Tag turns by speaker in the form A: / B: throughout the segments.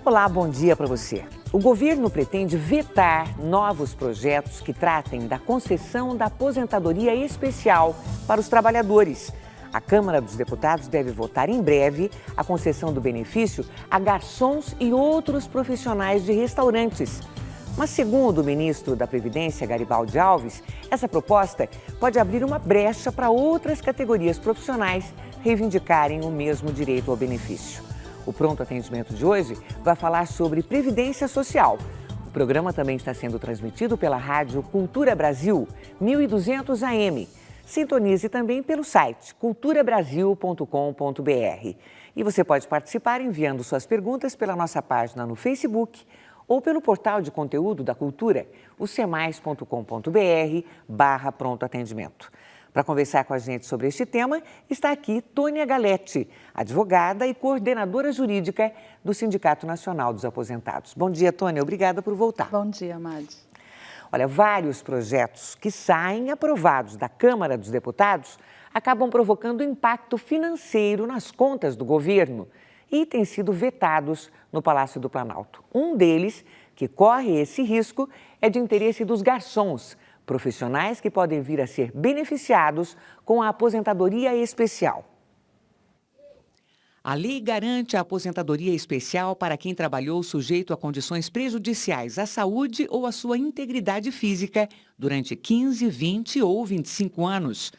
A: Olá, bom dia para você. O governo pretende vetar novos projetos que tratem da concessão da aposentadoria especial para os trabalhadores. A Câmara dos Deputados deve votar em breve a concessão do benefício a garçons e outros profissionais de restaurantes. Mas, segundo o ministro da Previdência, Garibaldi Alves, essa proposta pode abrir uma brecha para outras categorias profissionais reivindicarem o mesmo direito ao benefício. O Pronto Atendimento de hoje vai falar sobre Previdência Social. O programa também está sendo transmitido pela rádio Cultura Brasil, 1200 AM. Sintonize também pelo site culturabrasil.com.br. E você pode participar enviando suas perguntas pela nossa página no Facebook ou pelo portal de conteúdo da Cultura, o cemais.com.br/Pronto Atendimento. Para conversar com a gente sobre este tema, está aqui Tônia Galetti, advogada e coordenadora jurídica do Sindicato Nacional dos Aposentados. Bom dia, Tônia. Obrigada por voltar.
B: Bom dia, Madi.
A: Olha, vários projetos que saem aprovados da Câmara dos Deputados acabam provocando impacto financeiro nas contas do governo e têm sido vetados no Palácio do Planalto. Um deles, que corre esse risco, é de interesse dos garçons, profissionais que podem vir a ser beneficiados com a aposentadoria especial.
C: A lei garante a aposentadoria especial para quem trabalhou sujeito a condições prejudiciais à saúde ou à sua integridade física durante 15, 20 ou 25 anos.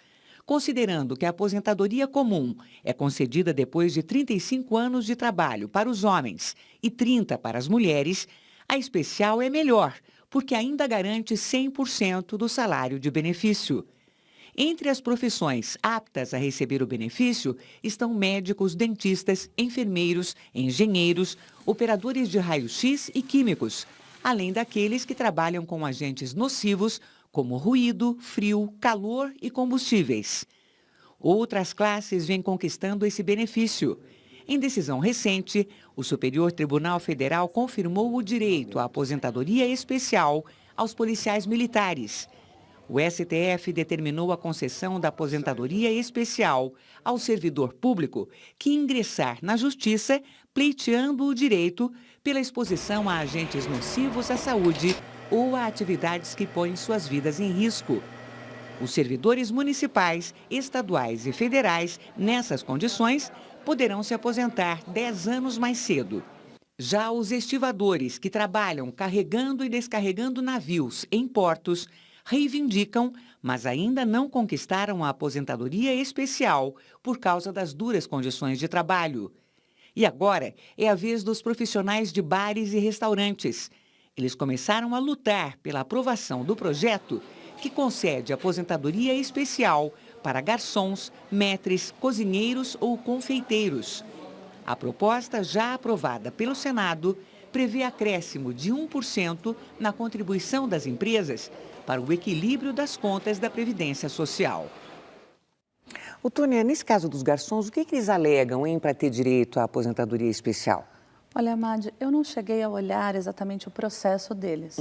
C: Considerando que a aposentadoria comum é concedida depois de 35 anos de trabalho para os homens e 30 para as mulheres, a especial é melhor, porque ainda garante 100% do salário de benefício. Entre as profissões aptas a receber o benefício estão médicos, dentistas, enfermeiros, engenheiros, operadores de raio-x e químicos, além daqueles que trabalham com agentes nocivos como ruído, frio, calor e combustíveis. Outras classes vêm conquistando esse benefício. Em decisão recente, o Superior Tribunal Federal confirmou o direito à aposentadoria especial aos policiais militares. O STF determinou a concessão da aposentadoria especial ao servidor público que ingressar na Justiça pleiteando o direito pela exposição a agentes nocivos à saúde ou a atividades que põem suas vidas em risco. Os servidores municipais, estaduais e federais, nessas condições, poderão se aposentar 10 anos mais cedo. Já os estivadores que trabalham carregando e descarregando navios em portos reivindicam, mas ainda não conquistaram a aposentadoria especial por causa das duras condições de trabalho. E agora é a vez dos profissionais de bares e restaurantes. Eles começaram a lutar pela aprovação do projeto que concede aposentadoria especial para garçons, maîtres, cozinheiros ou confeiteiros. A proposta, já aprovada pelo Senado, prevê acréscimo de 1% na contribuição das empresas para o equilíbrio das contas da Previdência Social.
A: Ô, Tônia, nesse caso dos garçons, o que eles alegam para ter direito à aposentadoria especial?
B: Olha, Madi, eu não cheguei a olhar exatamente o processo deles,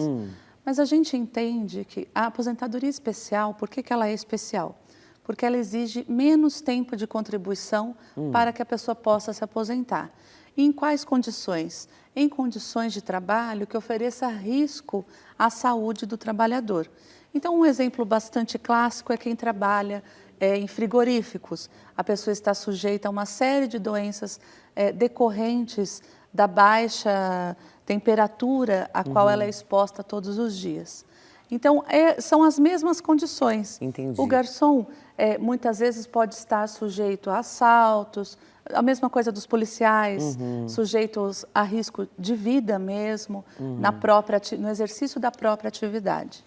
B: mas a gente entende que a aposentadoria especial, por que ela é especial? Porque ela exige menos tempo de contribuição para que a pessoa possa se aposentar. E em quais condições? Em condições de trabalho que ofereça risco à saúde do trabalhador. Então, um exemplo bastante clássico é quem trabalha em frigoríficos. A pessoa está sujeita a uma série de doenças decorrentes da baixa temperatura a qual ela é exposta todos os dias. Então, são as mesmas condições.
A: Entendi.
B: O garçom, muitas vezes, pode estar sujeito a assaltos, a mesma coisa dos policiais, sujeitos a risco de vida mesmo, no exercício da própria atividade.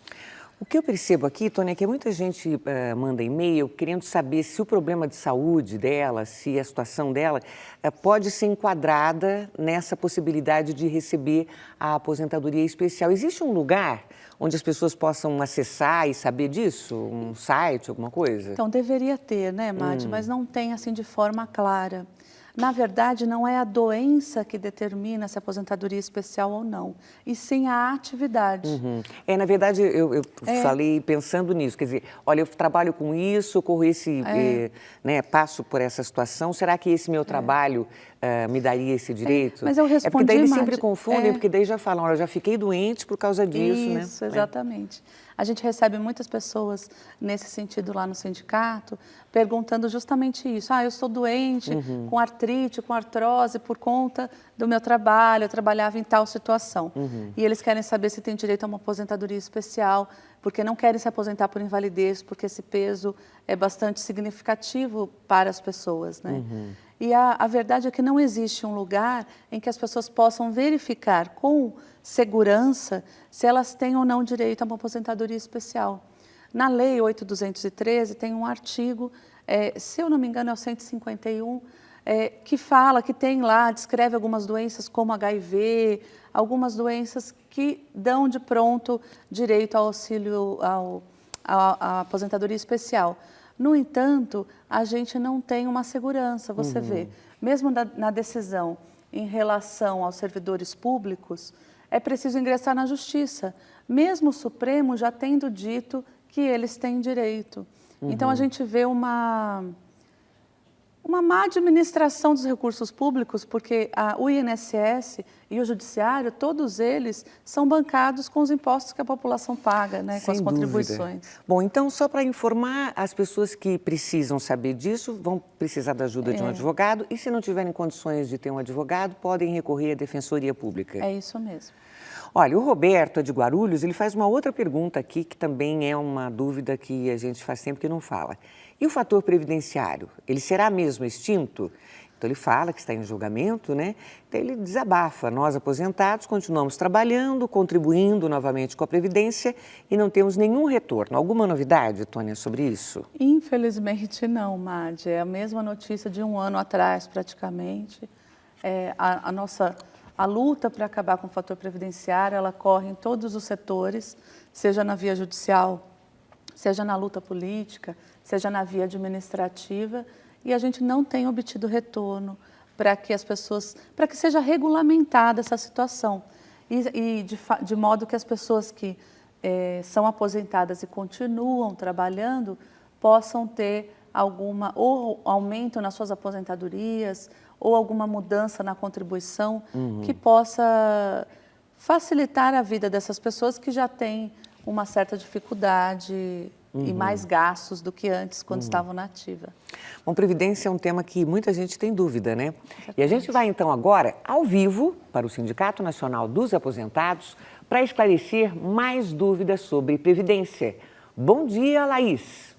A: O que eu percebo aqui, Tônia, é que muita gente manda e-mail querendo saber se o problema de saúde dela, se a situação dela pode ser enquadrada nessa possibilidade de receber a aposentadoria especial. Existe um lugar onde as pessoas possam acessar e saber disso? Um site, alguma coisa?
B: Então, deveria ter, né, Madi? Mas não tem assim de forma clara. Na verdade, não é a doença que determina se a aposentadoria é especial ou não, e sim a atividade.
A: Na verdade, eu falei pensando nisso, quer dizer, olha, eu trabalho com isso, corro passo por essa situação, será que esse meu trabalho me daria esse direito?
B: Mas eu respondi,
A: é porque daí eles
B: Madi,
A: sempre confundem, porque daí já falam, olha, eu já fiquei doente por causa disso, né?
B: Isso, exatamente. A gente recebe muitas pessoas nesse sentido lá no sindicato, perguntando justamente isso. Eu estou doente com artrite, com artrose, por conta do meu trabalho, eu trabalhava em tal situação. E eles querem saber se tem direito a uma aposentadoria especial, porque não querem se aposentar por invalidez, porque esse peso é bastante significativo para as pessoas, né? E a verdade é que não existe um lugar em que as pessoas possam verificar com segurança se elas têm ou não direito a uma aposentadoria especial. Na Lei 8.213 tem um artigo, se eu não me engano é o 151, que fala, que tem lá, descreve algumas doenças como HIV, algumas doenças que dão de pronto direito ao auxílio, à aposentadoria especial. No entanto, a gente não tem uma segurança, você vê. Mesmo na decisão em relação aos servidores públicos, é preciso ingressar na Justiça, mesmo o Supremo já tendo dito que eles têm direito. Então, a gente vê uma má administração dos recursos públicos, porque o INSS e o Judiciário, todos eles são bancados com os impostos que a população paga, né, com as contribuições.
A: Bom, então, só para informar, as pessoas que precisam saber disso vão precisar da ajuda de um advogado e, se não tiverem condições de ter um advogado, podem recorrer à Defensoria Pública.
B: É isso mesmo.
A: Olha, o Roberto, de Guarulhos, ele faz uma outra pergunta aqui, que também é uma dúvida que a gente faz sempre que não fala. E o fator previdenciário, ele será mesmo extinto? Então, ele fala que está em julgamento, né? Então, ele desabafa. Nós, aposentados, continuamos trabalhando, contribuindo novamente com a Previdência e não temos nenhum retorno. Alguma novidade, Tônia, sobre isso?
B: Infelizmente, não, Madi. É a mesma notícia de um ano atrás, praticamente. A luta para acabar com o fator previdenciário, ela corre em todos os setores, seja na via judicial, seja na luta política, seja na via administrativa, e a gente não tem obtido retorno para que para que seja regulamentada essa situação. De modo que as pessoas que são aposentadas e continuam trabalhando possam ter ou aumento nas suas aposentadorias, ou alguma mudança na contribuição que possa facilitar a vida dessas pessoas que já têm uma certa dificuldade e mais gastos do que antes, quando estavam na ativa.
A: Bom, Previdência é um tema que muita gente tem dúvida, né? E a gente vai, então, agora, ao vivo, para o Sindicato Nacional dos Aposentados, para esclarecer mais dúvidas sobre Previdência. Bom dia, Laís.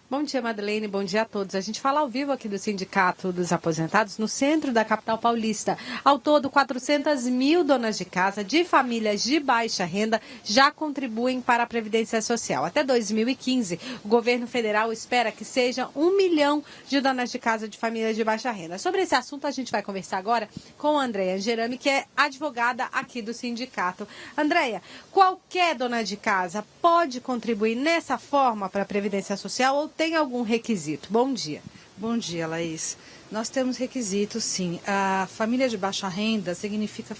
D: Bom dia, Madeleine. Bom dia a todos. A gente fala ao vivo aqui do Sindicato dos Aposentados, no centro da capital paulista. Ao todo, 400 mil donas de casa de famílias de baixa renda já contribuem para a Previdência Social. Até 2015, o governo federal espera que seja 1 milhão de donas de casa de famílias de baixa renda. Sobre esse assunto, a gente vai conversar agora com a Andréia Angerami, que é advogada aqui do sindicato. Andréia, qualquer dona de casa pode contribuir nessa forma para a Previdência Social ou tem algum requisito? Bom dia.
E: Bom dia, Laís. Nós temos requisitos, sim. A família de baixa renda significa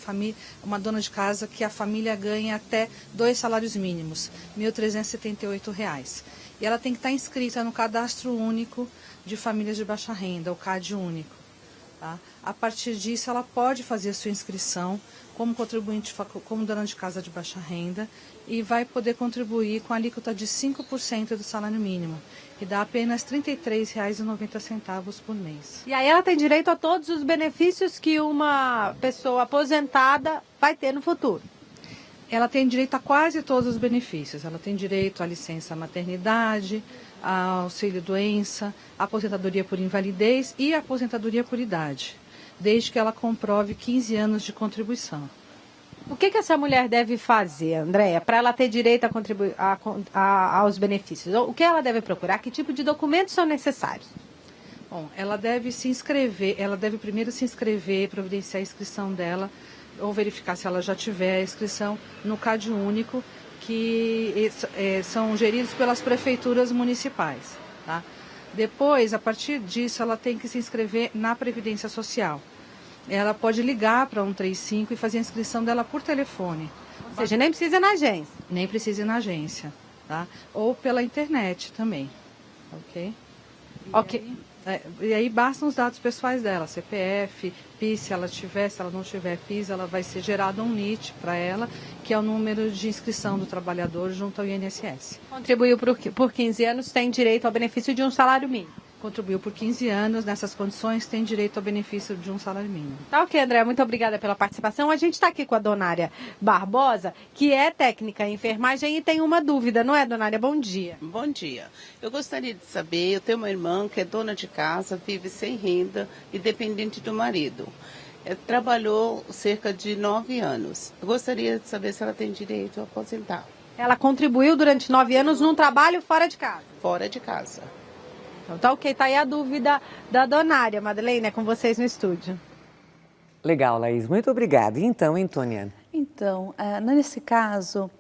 E: uma dona de casa que a família ganha até 2 salários mínimos, R$ 1.378. E ela tem que estar inscrita no Cadastro Único de Famílias de Baixa Renda, o CAD Único. Tá? A partir disso, ela pode fazer a sua inscrição como contribuinte, como dona de casa de baixa renda e vai poder contribuir com a alíquota de 5% do salário mínimo, que dá apenas R$ 33,90 por mês.
D: E aí ela tem direito a todos os benefícios que uma pessoa aposentada vai ter no futuro?
E: Ela tem direito a quase todos os benefícios. Ela tem direito à licença maternidade, ao auxílio-doença, aposentadoria por invalidez e aposentadoria por idade, desde que ela comprove 15 anos de contribuição.
D: O que essa mulher deve fazer, Andréia, para ela ter direito a contribuir aos benefícios? O que ela deve procurar? Que tipo de documentos são necessários?
E: Bom, ela deve se inscrever, ela deve primeiro se inscrever, providenciar a inscrição dela, ou verificar se ela já tiver a inscrição no CAD Único, que são geridos pelas prefeituras municipais. Tá? Depois, a partir disso, ela tem que se inscrever na Previdência Social. Ela pode ligar para 135 e fazer a inscrição dela por telefone.
D: Ou seja, nem precisa ir na agência.
E: Nem precisa ir na agência, tá? Ou pela internet também, ok?
D: Ok.
E: E aí bastam os dados pessoais dela, CPF, PIS, se ela tiver, se ela não tiver PIS, ela vai ser gerado um NIT para ela, que é o número de inscrição do trabalhador junto ao INSS.
D: Contribuiu por 15 anos, tem direito ao benefício de um salário mínimo.
E: Contribuiu por 15 anos, nessas condições tem direito ao benefício de um salário mínimo.
D: Tá ok, André, muito obrigada pela participação. A gente está aqui com a Donária Barbosa, que é técnica em enfermagem e tem uma dúvida, não é, Donária? Bom dia.
F: Bom dia. Eu gostaria de saber, eu tenho uma irmã que é dona de casa, vive sem renda e dependente do marido. Trabalhou cerca de 9 anos. Eu gostaria de saber se ela tem direito a aposentar.
D: Ela contribuiu durante 9 anos num trabalho fora de casa.
F: Fora de casa.
D: Então tá ok, tá aí a dúvida da Donária. Madeleine, é com vocês no estúdio.
A: Legal, Laís. Muito obrigada. Então, hein, Tônia?
B: Então, nesse caso,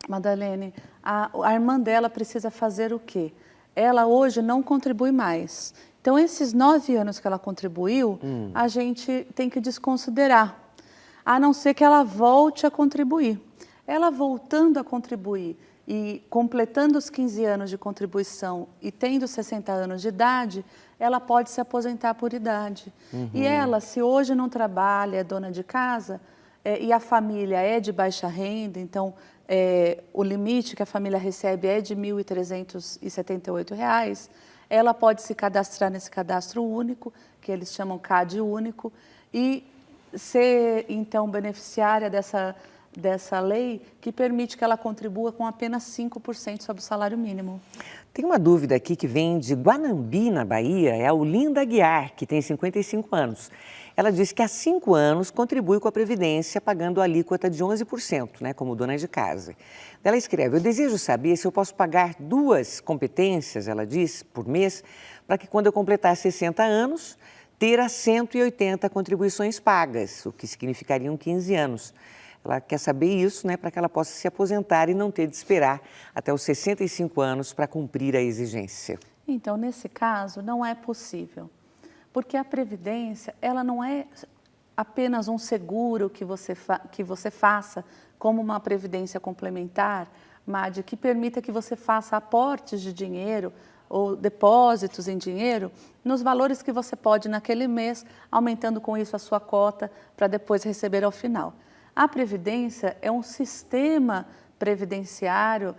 B: Madalene, a irmã dela precisa fazer o quê? Ela hoje não contribui mais. Então, esses 9 anos que ela contribuiu, a gente tem que desconsiderar, a não ser que ela volte a contribuir. Ela voltando a contribuir e completando os 15 anos de contribuição e tendo 60 anos de idade, ela pode se aposentar por idade. E ela, se hoje não trabalha, é dona de casa, e a família é de baixa renda, então o limite que a família recebe é de R$ 1.378, ela pode se cadastrar nesse cadastro único, que eles chamam CAD único, e ser, então, beneficiária dessa lei que permite que ela contribua com apenas 5% sobre o salário mínimo.
A: Tem uma dúvida aqui que vem de Guanambi, na Bahia, é a Olinda Guiar, que tem 55 anos. Ela diz que há 5 anos contribui com a Previdência, pagando a alíquota de 11%, né, como dona de casa. Ela escreve: eu desejo saber se eu posso pagar 2 competências, ela diz, por mês, para que quando eu completar 60 anos, ter as 180 contribuições pagas, o que significariam 15 anos. Ela quer saber isso, né, para que ela possa se aposentar e não ter de esperar até os 65 anos para cumprir a exigência.
B: Então, nesse caso, não é possível, porque a Previdência, ela não é apenas um seguro que você faça como uma previdência complementar, Madi, que permita que você faça aportes de dinheiro ou depósitos em dinheiro nos valores que você pode naquele mês, aumentando com isso a sua cota para depois receber ao final. A Previdência é um sistema previdenciário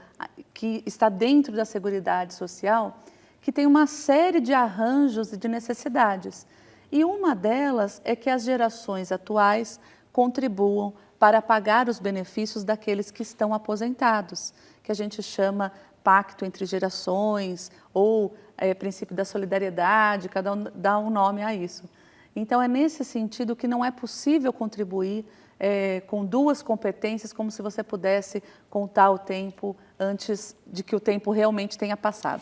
B: que está dentro da Seguridade Social, que tem uma série de arranjos e de necessidades. E uma delas é que as gerações atuais contribuam para pagar os benefícios daqueles que estão aposentados, que a gente chama pacto entre gerações ou princípio da solidariedade, cada um dá um nome a isso. Então, é nesse sentido que não é possível contribuir com 2 competências, como se você pudesse contar o tempo antes de que o tempo realmente tenha passado.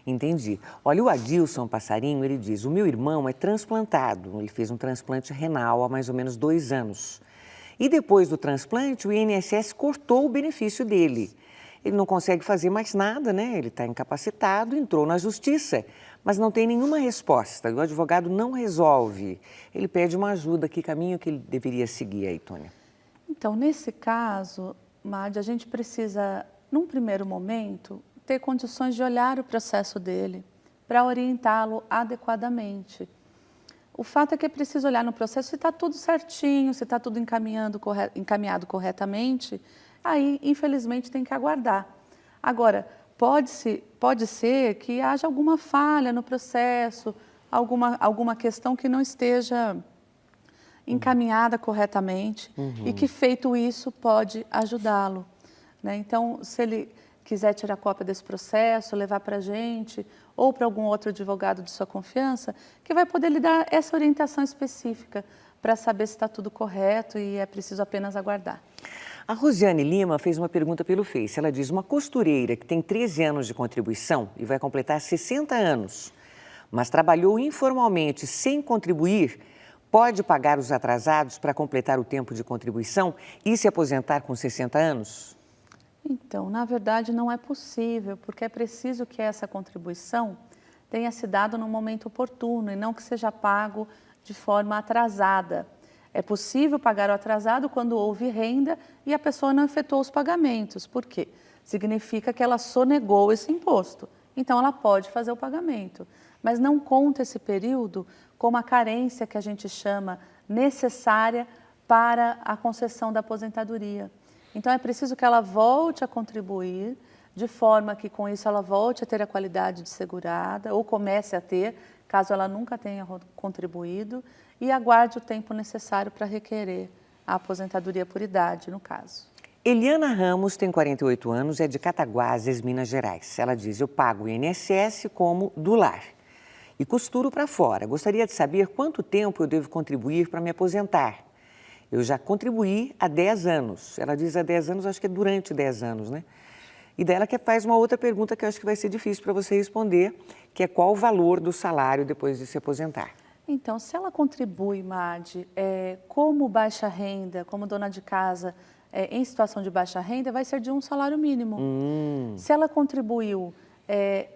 A: Entendi. Olha, o Adilson Passarinho, ele diz: o meu irmão é transplantado, ele fez um transplante renal há mais ou menos 2 anos. E depois do transplante, o INSS cortou o benefício dele. Ele não consegue fazer mais nada, né? Ele está incapacitado, entrou na justiça, mas não tem nenhuma resposta. O advogado não resolve. Ele pede uma ajuda. Que caminho que ele deveria seguir aí, Tônia?
B: Então, nesse caso, Madi, a gente precisa, num primeiro momento, ter condições de olhar o processo dele para orientá-lo adequadamente. O fato é que é preciso olhar no processo se está tudo certinho, se está tudo encaminhado corretamente. Aí, infelizmente, tem que aguardar. Agora, pode ser que haja alguma falha no processo, alguma questão que não esteja encaminhada corretamente e que, feito isso, pode ajudá-lo, né? Então, se ele quiser tirar cópia desse processo, levar para a gente ou para algum outro advogado de sua confiança, que vai poder lhe dar essa orientação específica para saber se está tudo correto e é preciso apenas aguardar.
A: A Rosiane Lima fez uma pergunta pelo Face. Ela diz: uma costureira que tem 13 anos de contribuição e vai completar 60 anos, mas trabalhou informalmente sem contribuir, pode pagar os atrasados para completar o tempo de contribuição e se aposentar com 60 anos?
B: Então, na verdade, não é possível, porque é preciso que essa contribuição tenha se dado no momento oportuno e não que seja pago de forma atrasada. É possível pagar o atrasado quando houve renda e a pessoa não efetuou os pagamentos. Por quê? Significa que ela sonegou esse imposto. Então, ela pode fazer o pagamento. mas não conta esse período como a carência que a gente chama necessária para a concessão da aposentadoria. Então, é preciso que ela volte a contribuir, de forma que com isso ela volte a ter a qualidade de segurada, ou comece a ter, caso ela nunca tenha contribuído, e aguarde o tempo necessário para requerer a aposentadoria por idade, no caso.
A: Eliana Ramos tem 48 anos e é de Cataguases, Minas Gerais. Ela diz, eu pago o INSS como do lar e costuro para fora. Gostaria de saber quanto tempo eu devo contribuir para me aposentar. Eu já contribuí há 10 anos. Ela diz há 10 anos, acho que é durante 10 anos, né? E daí ela faz uma outra pergunta que eu acho que vai ser difícil para você responder, que é qual o valor do salário depois de se aposentar.
B: Então, se ela contribui, Madi, como baixa renda, como dona de casa, em situação de baixa renda, vai ser de um salário mínimo. Se ela contribuiu,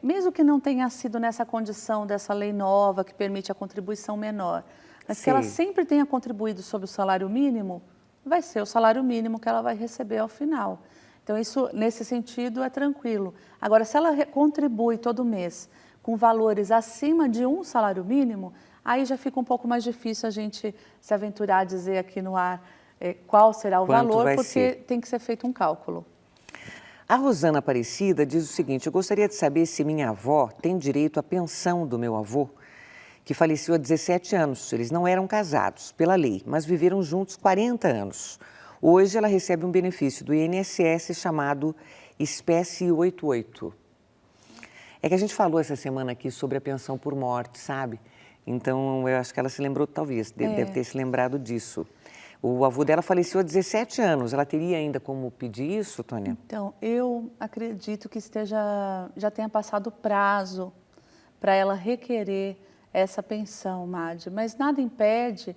B: mesmo que não tenha sido nessa condição dessa lei nova que permite a contribuição menor, mas que ela sempre tenha contribuído sobre o salário mínimo, vai ser o salário mínimo que ela vai receber ao final. Então, isso, nesse sentido, é tranquilo. Agora, se ela contribui todo mês com valores acima de um salário mínimo, aí já fica um pouco mais difícil a gente se aventurar a dizer aqui no ar qual será o valor, porque tem que ser feito um cálculo.
A: A Rosana Aparecida diz o seguinte, eu gostaria de saber se minha avó tem direito à pensão do meu avô, que faleceu há 17 anos. Eles não eram casados, pela lei, mas viveram juntos 40 anos. Hoje ela recebe um benefício do INSS chamado Espécie 88. É que a gente falou essa semana aqui sobre a pensão por morte, sabe? Então, eu acho que ela se lembrou, talvez, deve ter se lembrado disso. O avô dela faleceu há 17 anos. Ela teria ainda como pedir isso, Tônia?
B: Então, eu acredito que já tenha passado o prazo para ela requerer essa pensão, Madi. Mas nada impede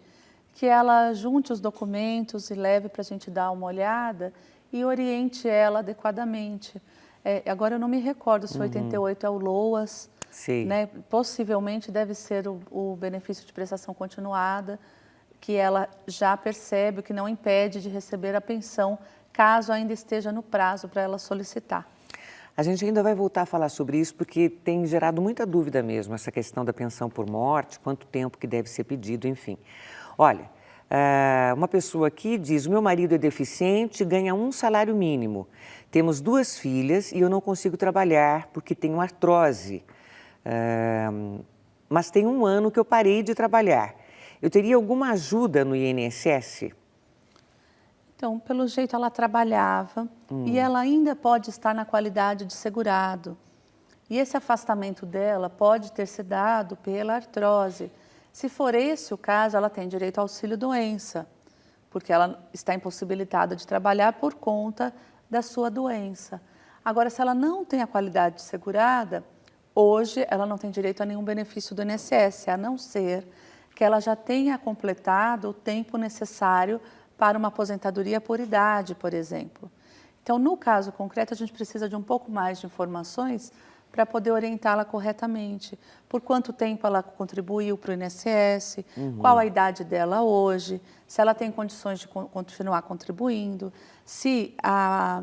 B: que ela junte os documentos e leve para a gente dar uma olhada e oriente ela adequadamente. Agora, eu não me recordo se 88 é o LOAS.
A: Sim.
B: Né? Possivelmente deve ser o benefício de prestação continuada, que ela já percebe, que não impede de receber a pensão, caso ainda esteja no prazo para ela solicitar.
A: A gente ainda vai voltar a falar sobre isso, porque tem gerado muita dúvida mesmo, essa questão da pensão por morte, quanto tempo que deve ser pedido, enfim. Olha, uma pessoa aqui diz, o meu marido é deficiente, ganha um salário mínimo. Temos 2 filhas e eu não consigo trabalhar porque tenho artrose. Mas tem 1 ano que eu parei de trabalhar. Eu teria alguma ajuda no INSS?
B: Então, pelo jeito ela trabalhava e ela ainda pode estar na qualidade de segurado. E esse afastamento dela pode ter se dado pela artrose. Se for esse o caso, ela tem direito ao auxílio-doença, porque ela está impossibilitada de trabalhar por conta da sua doença. Agora, se ela não tem a qualidade de segurada, hoje ela não tem direito a nenhum benefício do INSS, a não ser que ela já tenha completado o tempo necessário para uma aposentadoria por idade, por exemplo. Então, no caso concreto, a gente precisa de um pouco mais de informações para poder orientá-la corretamente. Por quanto tempo ela contribuiu para o INSS, qual a idade dela hoje, se ela tem condições de continuar contribuindo, se a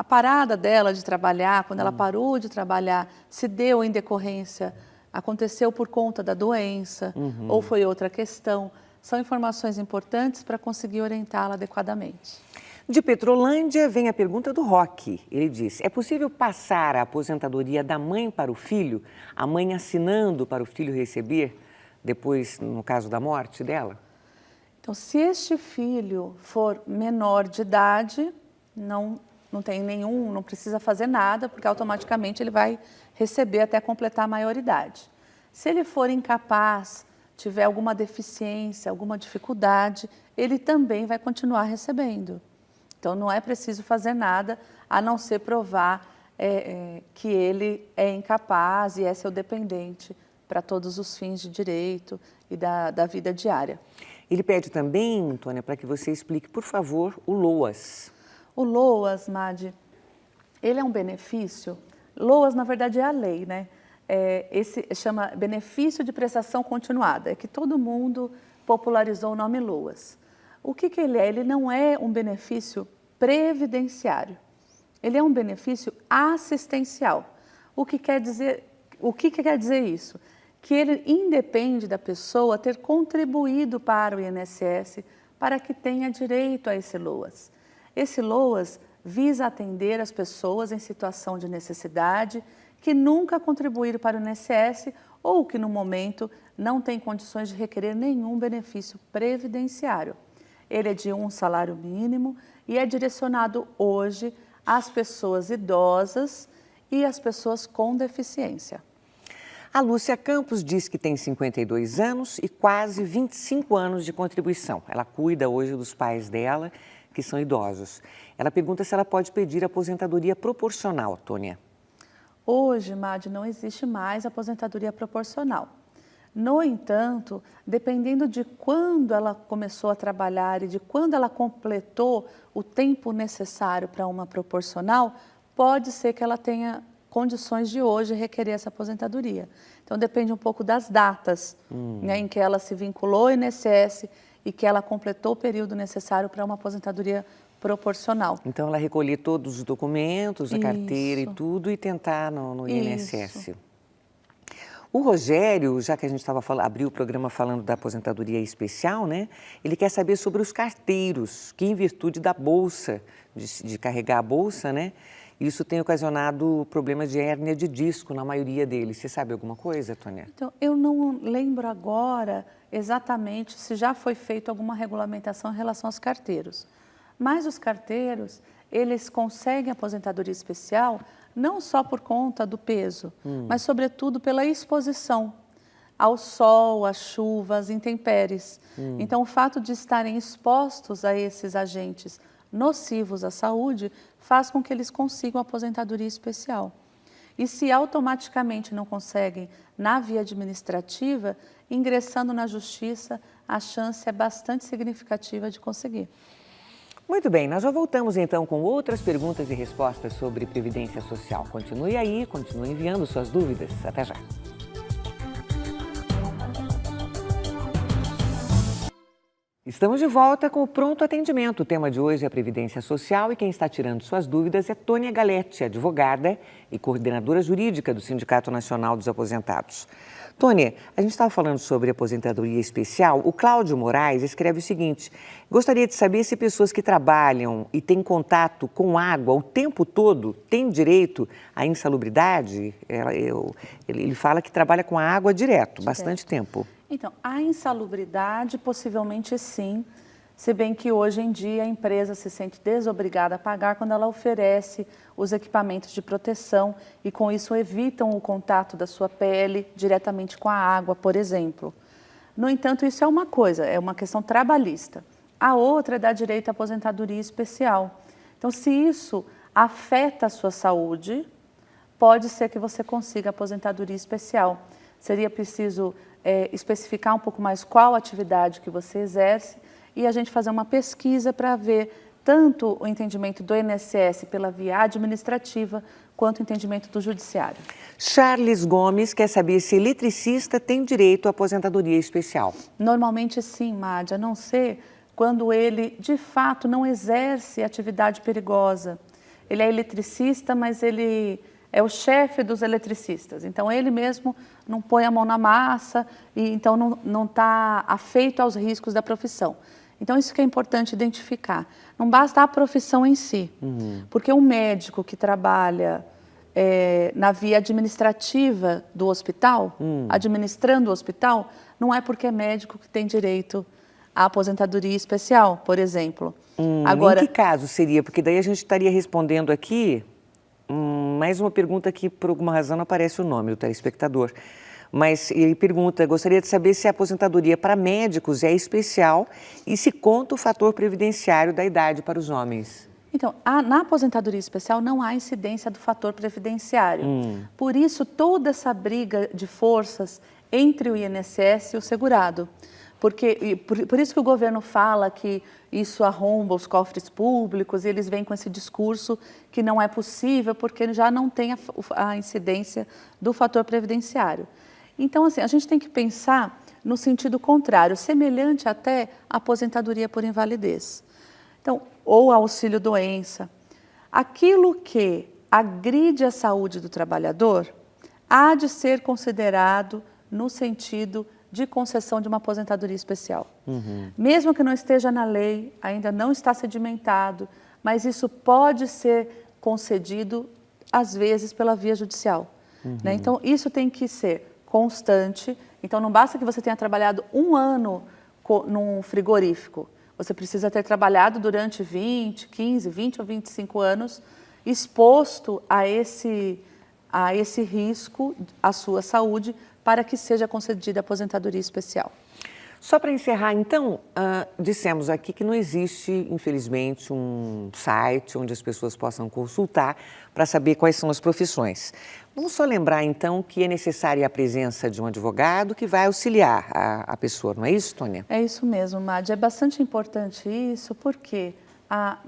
B: parada dela de trabalhar, quando ela parou de trabalhar, se deu em decorrência, aconteceu por conta da doença ou foi outra questão. São informações importantes para conseguir orientá-la adequadamente.
A: De Petrolândia vem a pergunta do Roque. Ele diz, é possível passar a aposentadoria da mãe para o filho, a mãe assinando para o filho receber, depois, no caso da morte dela?
B: Então, se este filho for menor de idade, não tem não precisa fazer nada, porque automaticamente ele vai receber até completar a maioridade. Se ele for incapaz, tiver alguma deficiência, alguma dificuldade, ele também vai continuar recebendo. Então, não é preciso fazer nada, a não ser provar que ele é incapaz e é seu dependente para todos os fins de direito e da vida diária.
A: Ele pede também, Tônia, para que você explique, por favor, o LOAS.
B: O LOAS, Madi, ele é um benefício. LOAS, na verdade, é a lei, né? Esse chama benefício de prestação continuada, é que todo mundo popularizou o nome LOAS. O que ele é? Ele não é um benefício previdenciário, ele é um benefício assistencial. O que quer dizer O que quer dizer isso? Que ele independe da pessoa ter contribuído para o INSS para que tenha direito a esse LOAS. Esse LOAS visa atender as pessoas em situação de necessidade que nunca contribuíram para o INSS ou que no momento não têm condições de requerer nenhum benefício previdenciário. Ele é de 1 salário mínimo e é direcionado hoje às pessoas idosas e às pessoas com deficiência.
A: A Lúcia Campos diz que tem 52 anos e quase 25 anos de contribuição. Ela cuida hoje dos pais dela, que são idosos. Ela pergunta se ela pode pedir aposentadoria proporcional, Tônia.
B: Hoje, Madi, não existe mais aposentadoria proporcional. No entanto, dependendo de quando ela começou a trabalhar e de quando ela completou o tempo necessário para uma proporcional, pode ser que ela tenha condições de hoje requerer essa aposentadoria. Então, depende um pouco das datas né, em que ela se vinculou ao INSS e que ela completou o período necessário para uma aposentadoria proporcional.
A: Então, ela recolher todos os documentos, a carteira e tudo e tentar no INSS. O Rogério, já que a gente abriu o programa falando da aposentadoria especial, né? Ele quer saber sobre os carteiros, que em virtude da bolsa, de carregar a bolsa, né? Isso tem ocasionado problemas de hérnia de disco na maioria deles. Você sabe alguma coisa, Tônia?
B: Então, eu não lembro agora exatamente se já foi feita alguma regulamentação em relação aos carteiros. Mas os carteiros, eles conseguem aposentadoria especial não só por conta do peso, mas sobretudo pela exposição ao sol, à chuva, às intempéries. Então, o fato de estarem expostos a esses agentes nocivos à saúde faz com que eles consigam aposentadoria especial. E se automaticamente não conseguem na via administrativa, ingressando na justiça, a chance é bastante significativa de conseguir.
A: Muito bem, nós já voltamos então com outras perguntas e respostas sobre Previdência Social. Continue aí, continue enviando suas dúvidas. Até já. Estamos de volta com o Pronto Atendimento. O tema de hoje é a Previdência Social e quem está tirando suas dúvidas é Tônia Galetti, advogada e coordenadora jurídica do Sindicato Nacional dos Aposentados. Tônia, a gente estava falando sobre aposentadoria especial. O Cláudio Moraes escreve o seguinte: gostaria de saber se pessoas que trabalham e têm contato com água o tempo todo têm direito à insalubridade? Ele fala que trabalha com a água direto, bastante tempo.
B: Então, a insalubridade possivelmente sim, se bem que hoje em dia a empresa se sente desobrigada a pagar quando ela oferece os equipamentos de proteção e com isso evitam o contato da sua pele diretamente com a água, por exemplo. No entanto, isso é uma coisa, é uma questão trabalhista. A outra é dar direito à aposentadoria especial. Então, se isso afeta a sua saúde, pode ser que você consiga aposentadoria especial. Seria preciso especificar um pouco mais qual atividade que você exerce e a gente fazer uma pesquisa para ver tanto o entendimento do INSS pela via administrativa quanto o entendimento do judiciário.
A: Charles Gomes quer saber se eletricista tem direito à aposentadoria especial.
B: Normalmente sim, Madi, a não ser quando ele de fato não exerce atividade perigosa. Ele é eletricista, mas ele é o chefe dos eletricistas, então ele mesmo não põe a mão na massa e então não está afeito aos riscos da profissão. Então isso que é importante identificar. Não basta a profissão em si, porque um médico que trabalha na via administrativa do hospital, administrando o hospital, não é porque é médico que tem direito à aposentadoria especial, por exemplo.
A: Agora, em que caso seria? Porque daí a gente estaria respondendo aqui mais uma pergunta que, por alguma razão, não aparece o nome do telespectador. Mas ele pergunta, gostaria de saber se a aposentadoria para médicos é especial e se conta o fator previdenciário da idade para os homens.
B: Então, na aposentadoria especial não há incidência do fator previdenciário. Por isso, toda essa briga de forças entre o INSS e o segurado. Por isso que o governo fala que isso arromba os cofres públicos e eles vêm com esse discurso que não é possível porque já não tem a incidência do fator previdenciário. Então, assim, a gente tem que pensar no sentido contrário, semelhante até à aposentadoria por invalidez. Então, ou auxílio-doença. Aquilo que agride a saúde do trabalhador, há de ser considerado no sentido de concessão de uma aposentadoria especial. Mesmo que não esteja na lei, ainda não está sedimentado, mas isso pode ser concedido, às vezes, pela via judicial. Né? Então, isso tem que ser constante. Então, não basta que você tenha trabalhado 1 ano num frigorífico. Você precisa ter trabalhado durante 20, 15, 20 ou 25 anos exposto a esse risco à sua saúde para que seja concedida a aposentadoria especial.
A: Só para encerrar, então, dissemos aqui que não existe, infelizmente, um site onde as pessoas possam consultar para saber quais são as profissões. Vamos só lembrar, então, que é necessária a presença de um advogado que vai auxiliar a pessoa, não é isso, Tônia?
B: É isso mesmo, Madi. É bastante importante isso, porque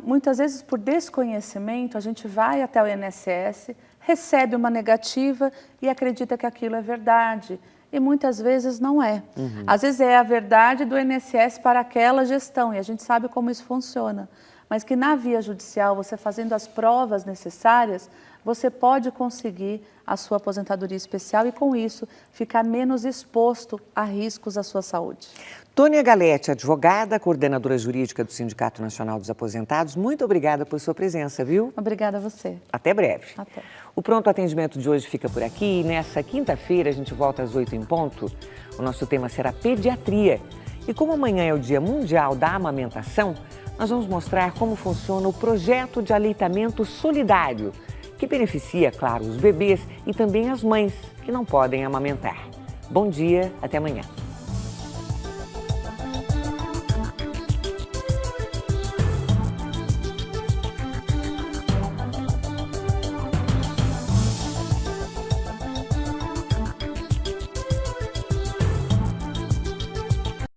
B: muitas vezes, por desconhecimento, a gente vai até o INSS, recebe uma negativa e acredita que aquilo é verdade. E muitas vezes não é. Às vezes é a verdade do INSS para aquela gestão, e a gente sabe como isso funciona. Mas que na via judicial, você fazendo as provas necessárias, você pode conseguir a sua aposentadoria especial e, com isso, ficar menos exposto a riscos à sua saúde.
A: Tônia Galetti, advogada, coordenadora jurídica do Sindicato Nacional dos Aposentados, muito obrigada por sua presença, viu?
B: Obrigada a você.
A: Até breve.
B: Até.
A: O Pronto Atendimento de hoje fica por aqui e nessa quinta-feira a gente volta às 8 em ponto. O nosso tema será pediatria. E como amanhã é o Dia Mundial da Amamentação, nós vamos mostrar como funciona o projeto de aleitamento solidário, que beneficia, claro, os bebês e também as mães que não podem amamentar. Bom dia, até amanhã.